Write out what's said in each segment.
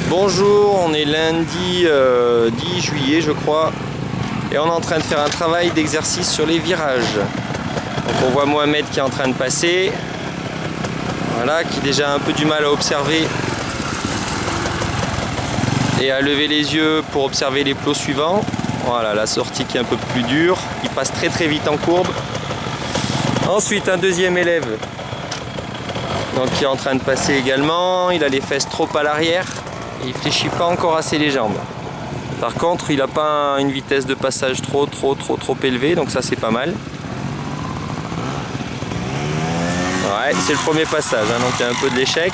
Bonjour, on est lundi 10 juillet je crois et on est en train de faire un travail d'exercice sur les virages. Donc on voit Mohamed qui est en train de passer, voilà, qui a déjà un peu du mal à observer et à lever les yeux pour observer les plots suivants. Voilà, la sortie qui est un peu plus dure, il passe très vite en courbe. Ensuite un deuxième élève donc, qui est en train de passer également, il a les fesses trop à l'arrière. Il ne fléchit pas encore assez les jambes. Par contre, il n'a pas une vitesse de passage trop élevée, donc ça c'est pas mal. Ouais, c'est le premier passage, hein, donc il y a un peu de l'échec.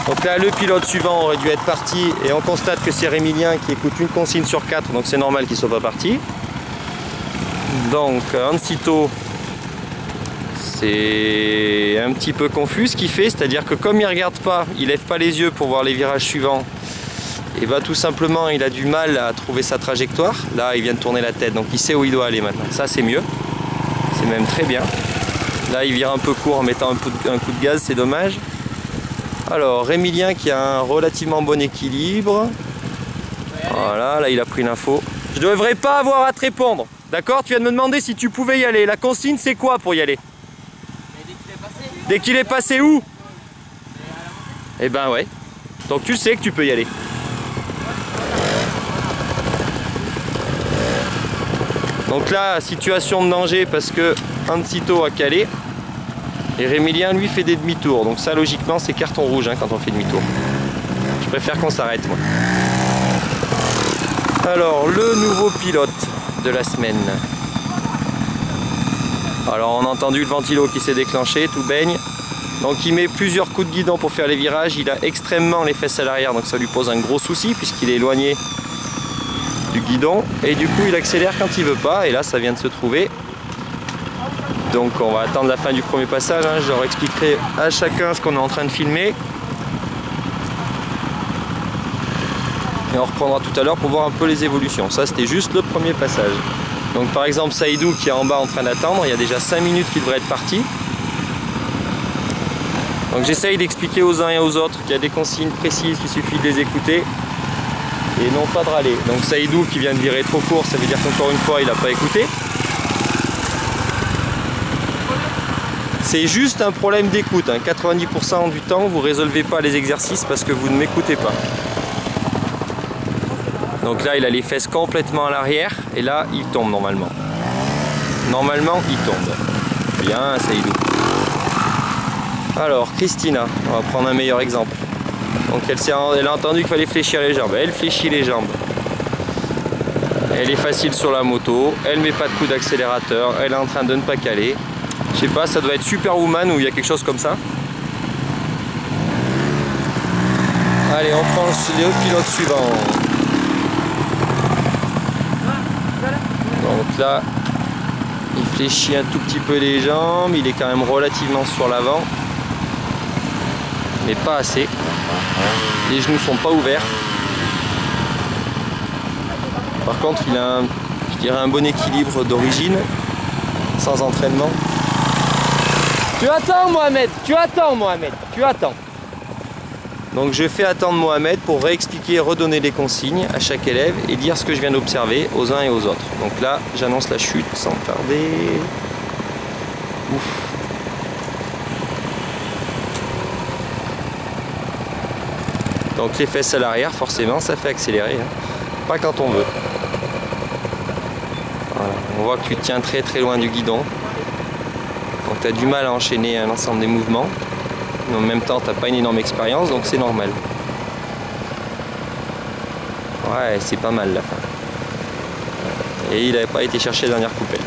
Donc là, le pilote suivant aurait dû être parti et on constate que c'est Rémilien qui écoute une consigne sur 4, donc c'est normal qu'il ne soit pas parti. Donc Hansito, c'est un petit peu confus ce qu'il fait, c'est-à-dire que comme il ne regarde pas, il ne lève pas les yeux pour voir les virages suivants, et bah tout simplement il a du mal à trouver sa trajectoire. Là il vient de tourner la tête, donc il sait où il doit aller maintenant. Ça c'est mieux, c'est même très bien. Là il vire un peu court en mettant un coup de gaz, c'est dommage. Alors Rémilien qui a un relativement bon équilibre. Voilà, là il a pris l'info. Je ne devrais pas avoir à te répondre, d'accord? Tu viens de me demander si tu pouvais y aller. La consigne c'est quoi pour y aller? Dès qu'il est passé où? Eh ben ouais. Donc tu sais que tu peux y aller. Donc là, situation de danger parce que Hansito a calé. Et Rémilien lui fait des demi-tours. Donc ça logiquement c'est carton rouge hein, quand on fait demi-tour. Je préfère qu'on s'arrête moi. Alors le nouveau pilote de la semaine. Alors on a entendu le ventilo qui s'est déclenché, tout baigne. Donc il met plusieurs coups de guidon pour faire les virages. Il a extrêmement les fesses à l'arrière, donc ça lui pose un gros souci puisqu'il est éloigné du guidon. Et du coup il accélère quand il veut pas. Et là ça vient de se trouver. Donc on va attendre la fin du premier passage. Hein. Je leur expliquerai à chacun ce qu'on est en train de filmer. Et on reprendra tout à l'heure pour voir un peu les évolutions. Ça c'était juste le premier passage. Donc par exemple Saïdou qui est en bas en train d'attendre, il y a déjà 5 minutes qu'il devrait être parti. Donc j'essaye d'expliquer aux uns et aux autres qu'il y a des consignes précises, qu'il suffit de les écouter et non pas de râler. Donc Saïdou qui vient de virer trop court, ça veut dire qu'encore une fois il n'a pas écouté. C'est juste un problème d'écoute, hein. 90% du temps vous ne résolvez pas les exercices parce que vous ne m'écoutez pas. Donc là il a les fesses complètement à l'arrière et là il tombe normalement. Normalement il tombe. Bien Saïdou. Alors Christina, on va prendre un meilleur exemple. Donc elle a entendu qu'il fallait fléchir les jambes. Elle fléchit les jambes. Elle est facile sur la moto. Elle met pas de coup d'accélérateur. Elle est en train de ne pas caler. Je sais pas, ça doit être Superwoman ou il y a quelque chose comme ça. Allez, on prend le pilote suivant. Donc là, il fléchit un tout petit peu les jambes. Il est quand même relativement sur l'avant. Mais pas assez. Les genoux sont pas ouverts. Par contre, il a je dirais un bon équilibre d'origine, sans entraînement. Tu attends Mohamed, tu attends. Donc je fais attendre Mohamed pour réexpliquer et redonner les consignes à chaque élève et dire ce que je viens d'observer aux uns et aux autres. Donc là, j'annonce la chute sans tarder. Ouf. Donc les fesses à l'arrière, forcément, ça fait accélérer. Hein. Pas quand on veut. Voilà. On voit que tu te tiens très loin du guidon. Donc tu as du mal à enchaîner l'ensemble des mouvements. Mais en même temps, tu n'as pas une énorme expérience, donc c'est normal. Ouais, c'est pas mal la fin. Et il n'avait pas été chercher la dernière coupelle.